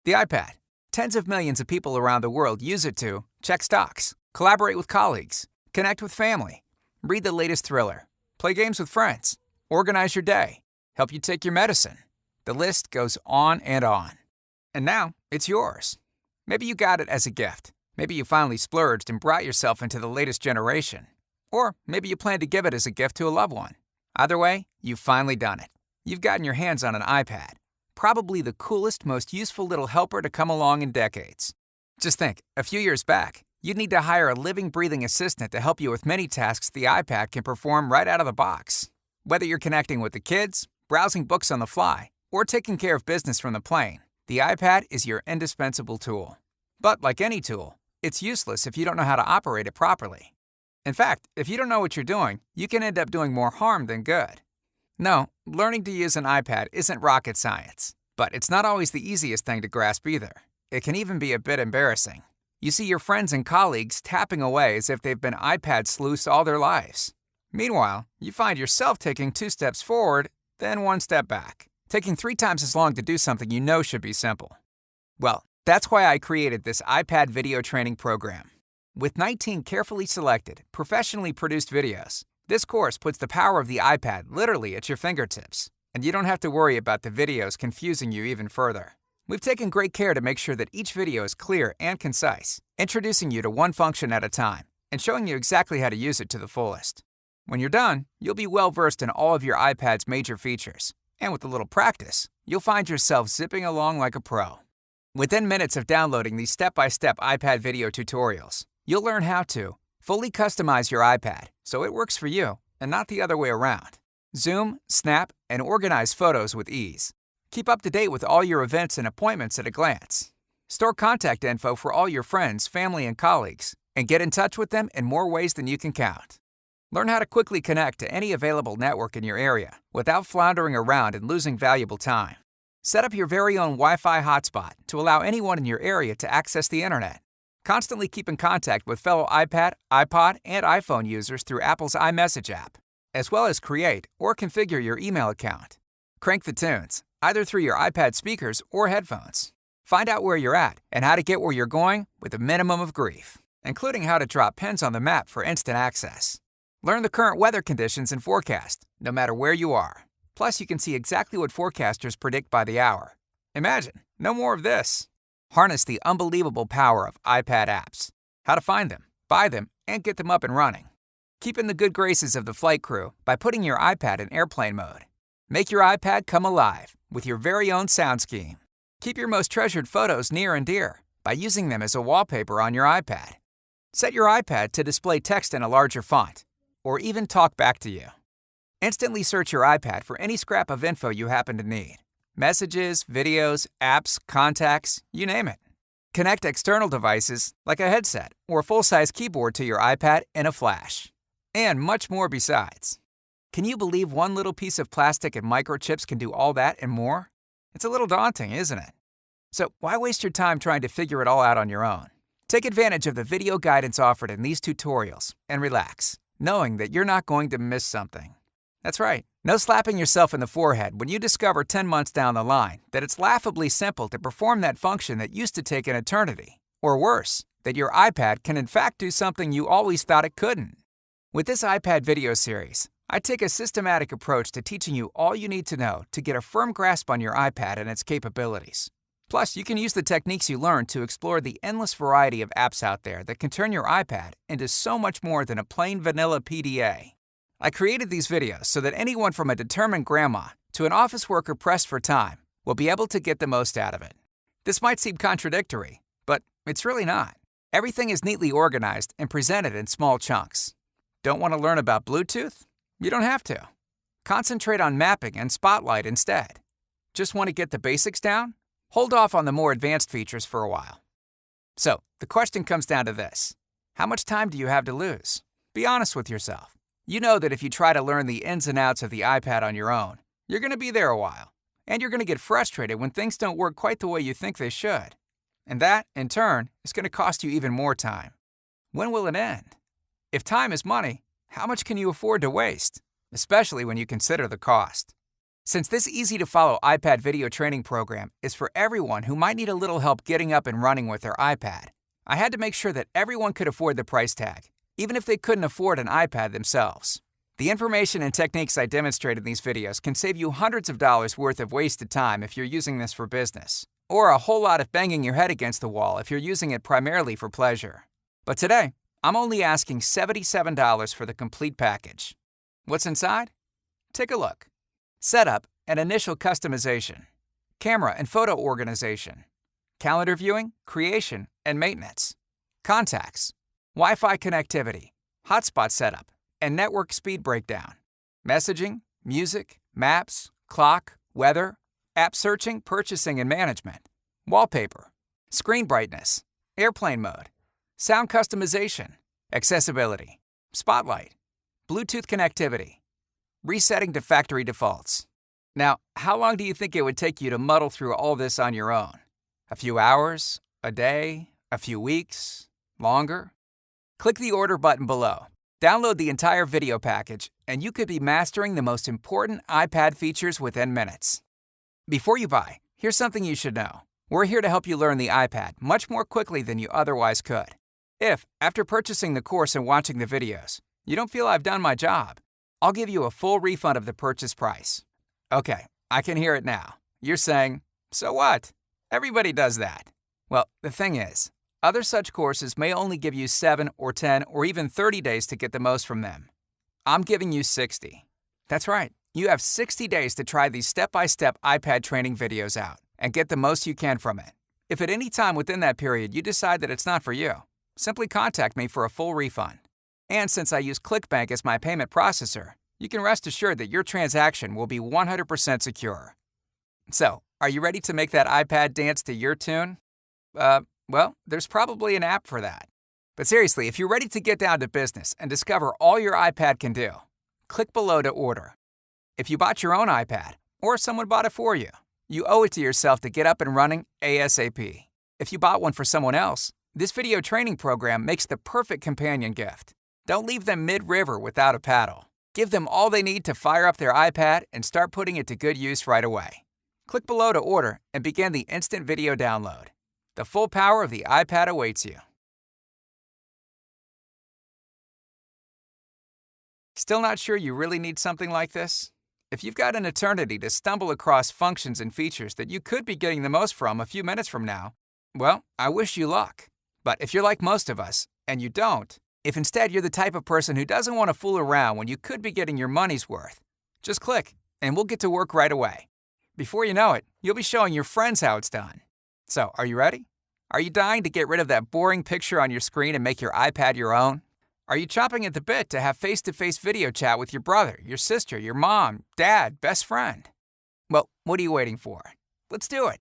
The iPad. Tens of millions of people around the world use it to check stocks, collaborate with colleagues, connect with family, read the latest thriller, play games with friends, organize your day, help you take your medicine. The list goes on and on. And now, it's yours. Maybe you got it as a gift. Maybe you finally splurged and brought yourself into the latest generation. Or maybe you plan to give it as a gift to a loved one. Either way, you've finally done it. You've gotten your hands on an iPad. Probably the coolest, most useful little helper to come along in decades. Just think, a few years back, you'd need to hire a living, breathing assistant to help you with many tasks the iPad can perform right out of the box. Whether you're connecting with the kids, browsing books on the fly, or taking care of business from the plane, the iPad is your indispensable tool. But like any tool, it's useless if you don't know how to operate it properly. In fact, if you don't know what you're doing, you can end up doing more harm than good. No, learning to use an iPad isn't rocket science, but it's not always the easiest thing to grasp either. It can even be a bit embarrassing. You see your friends and colleagues tapping away as if they've been iPad sleuths all their lives. Meanwhile, you find yourself taking 2 steps forward, then 1 step back, taking 3 times as long to do something you know should be simple. Well, that's why I created this iPad video training program. With 19 carefully selected, professionally produced videos, this course puts the power of the iPad literally at your fingertips, and you don't have to worry about the videos confusing you even further. We've taken great care to make sure that each video is clear and concise, introducing you to one function at a time and showing you exactly how to use it to the fullest. When you're done, you'll be well versed in all of your iPad's major features, and with a little practice, you'll find yourself zipping along like a pro. Within minutes of downloading these step-by-step iPad video tutorials, you'll learn how to fully customize your iPad so it works for you and not the other way around. Zoom, snap, and organize photos with ease. Keep up to date with all your events and appointments at a glance. Store contact info for all your friends, family, and colleagues, and get in touch with them in more ways than you can count. Learn how to quickly connect to any available network in your area without floundering around and losing valuable time. Set up your very own Wi-Fi hotspot to allow anyone in your area to access the internet. Constantly keep in contact with fellow iPad, iPod, and iPhone users through Apple's iMessage app, as well as create or configure your email account. Crank the tunes, either through your iPad speakers or headphones. Find out where you're at and how to get where you're going with a minimum of grief, including how to drop pins on the map for instant access. Learn the current weather conditions and forecast, no matter where you are. Plus, you can see exactly what forecasters predict by the hour. Imagine, no more of this. Harness the unbelievable power of iPad apps. How to find them, buy them, and get them up and running. Keep in the good graces of the flight crew by putting your iPad in airplane mode. Make your iPad come alive with your very own sound scheme. Keep your most treasured photos near and dear by using them as a wallpaper on your iPad. Set your iPad to display text in a larger font, or even talk back to you. Instantly search your iPad for any scrap of info you happen to need. Messages, videos, apps, contacts, you name it. Connect external devices like a headset or a full-size keyboard to your iPad in a flash. And much more besides. Can you believe one little piece of plastic and microchips can do all that and more? It's a little daunting, isn't it? So why waste your time trying to figure it all out on your own? Take advantage of the video guidance offered in these tutorials and relax, knowing that you're not going to miss something. That's right. No slapping yourself in the forehead when you discover 10 months down the line that it's laughably simple to perform that function that used to take an eternity. Or worse, that your iPad can in fact do something you always thought it couldn't. With this iPad video series, I take a systematic approach to teaching you all you need to know to get a firm grasp on your iPad and its capabilities. Plus, you can use the techniques you learned to explore the endless variety of apps out there that can turn your iPad into so much more than a plain vanilla PDA. I created these videos so that anyone from a determined grandma to an office worker pressed for time will be able to get the most out of it. This might seem contradictory, but it's really not. Everything is neatly organized and presented in small chunks. Don't want to learn about Bluetooth? You don't have to. Concentrate on mapping and Spotlight instead. Just want to get the basics down? Hold off on the more advanced features for a while. So, the question comes down to this. How much time do you have to lose? Be honest with yourself. You know that if you try to learn the ins and outs of the iPad on your own, you're going to be there a while. And you're going to get frustrated when things don't work quite the way you think they should. And that, in turn, is going to cost you even more time. When will it end? If time is money, how much can you afford to waste? Especially when you consider the cost. Since this easy-to-follow iPad video training program is for everyone who might need a little help getting up and running with their iPad, I had to make sure that everyone could afford the price tag, even if they couldn't afford an iPad themselves. The information and techniques I demonstrate in these videos can save you hundreds of dollars worth of wasted time if you're using this for business, or a whole lot of banging your head against the wall if you're using it primarily for pleasure. But today, I'm only asking $77 for the complete package. What's inside? Take a look. Setup and initial customization, camera and photo organization, calendar viewing, creation, and maintenance, contacts, Wi-Fi connectivity, hotspot setup, and network speed breakdown, messaging, music, maps, clock, weather, app searching, purchasing and management, wallpaper, screen brightness, airplane mode, sound customization, accessibility, spotlight, Bluetooth connectivity, resetting to factory defaults. Now, how long do you think it would take you to muddle through all this on your own? A few hours? A day? A few weeks? Longer? Click the order button below. Download the entire video package, and you could be mastering the most important iPad features within minutes. Before you buy, here's something you should know. We're here to help you learn the iPad much more quickly than you otherwise could. If, after purchasing the course and watching the videos, you don't feel I've done my job, I'll give you a full refund of the purchase price. Okay, I can hear it now. You're saying, so what? Everybody does that. Well, the thing is, other such courses may only give you 7 or 10 or even 30 days to get the most from them. I'm giving you 60. That's right. You have 60 days to try these step-by-step iPad training videos out and get the most you can from it. If at any time within that period you decide that it's not for you, simply contact me for a full refund. And since I use ClickBank as my payment processor, you can rest assured that your transaction will be 100% secure. So, are you ready to make that iPad dance to your tune? Well, there's probably an app for that. But seriously, if you're ready to get down to business and discover all your iPad can do, click below to order. If you bought your own iPad, or someone bought it for you, you owe it to yourself to get up and running ASAP. If you bought one for someone else, this video training program makes the perfect companion gift. Don't leave them mid-river without a paddle. Give them all they need to fire up their iPad and start putting it to good use right away. Click below to order and begin the instant video download. The full power of the iPad awaits you. Still not sure you really need something like this? If you've got an eternity to stumble across functions and features that you could be getting the most from a few minutes from now, well, I wish you luck. But if you're like most of us, and you don't, if instead you're the type of person who doesn't want to fool around when you could be getting your money's worth, just click and we'll get to work right away. Before you know it, you'll be showing your friends how it's done. So, are you ready? Are you dying to get rid of that boring picture on your screen and make your iPad your own? Are you chomping at the bit to have face-to-face video chat with your brother, your sister, your mom, dad, best friend? Well, what are you waiting for? Let's do it.